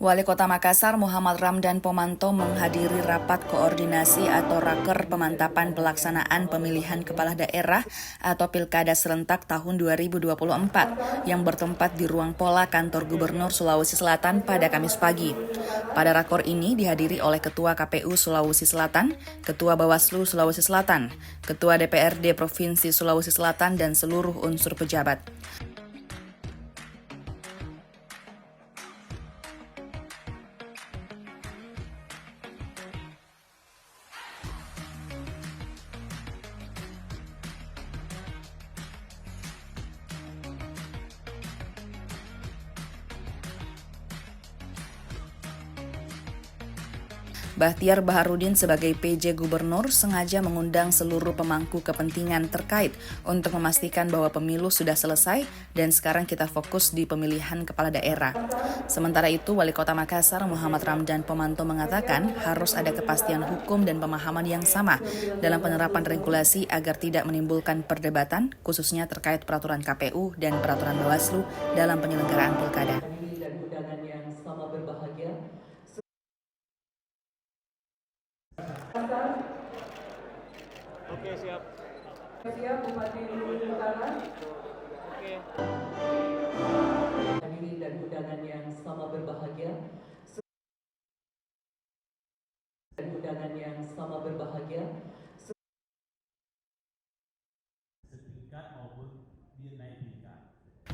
Wali Kota Makassar Muhammad Ramdan Pomanto menghadiri rapat koordinasi atau raker pemantapan pelaksanaan pemilihan kepala daerah atau Pilkada serentak tahun 2024 yang bertempat di ruang pola kantor Gubernur Sulawesi Selatan pada Kamis pagi. Pada rakor ini dihadiri oleh Ketua KPU Sulawesi Selatan, Ketua Bawaslu Sulawesi Selatan, Ketua DPRD Provinsi Sulawesi Selatan dan seluruh unsur pejabat. Bahtiar Baharudin sebagai PJ Gubernur sengaja mengundang seluruh pemangku kepentingan terkait untuk memastikan bahwa pemilu sudah selesai dan sekarang kita fokus di pemilihan kepala daerah. Sementara itu, Wali Kota Makassar Muhammad Ramdan Pomanto mengatakan harus ada kepastian hukum dan pemahaman yang sama dalam penerapan regulasi agar tidak menimbulkan perdebatan, khususnya terkait peraturan KPU dan peraturan Bawaslu dalam penyelenggaraan pilkada. Dan undangan yang sama berbahagia. Oke, siap. Siap, Bupati Utara. Oke. Hadirin dan undangan yang sama berbahagia. Dan undangan yang sama berbahagia. Setingkat maupun dia naik tingkat.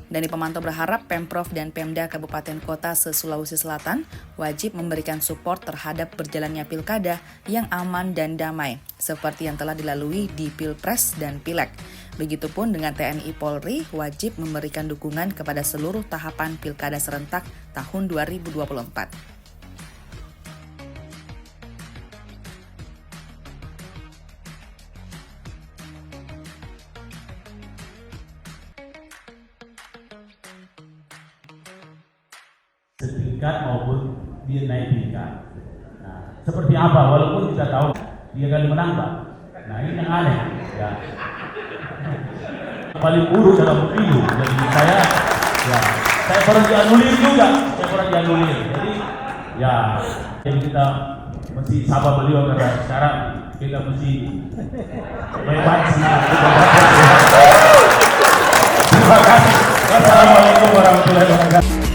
Dani Pomanto berharap Pemprov dan Pemda Kabupaten Kota se-Sulawesi Selatan wajib memberikan support terhadap berjalannya pilkada yang aman dan damai, seperti yang telah dilalui di Pilpres dan Pileg. Begitupun dengan TNI Polri wajib memberikan dukungan kepada seluruh tahapan pilkada serentak tahun 2024. Setingkat maupun dia naik tingkat. Nah, seperti apa? Walaupun kita tahu dia kali menang, Pak. Nah, ini yang aneh. Ya. Paling buruk dalam pemilu. Jadi saya pernah dianulir juga. Jadi jadi kita mesti sabar beliau karena sekarang kita mesti bebas senang. Terima kasih. Wassalamualaikum warahmatullahi wabarakatuh.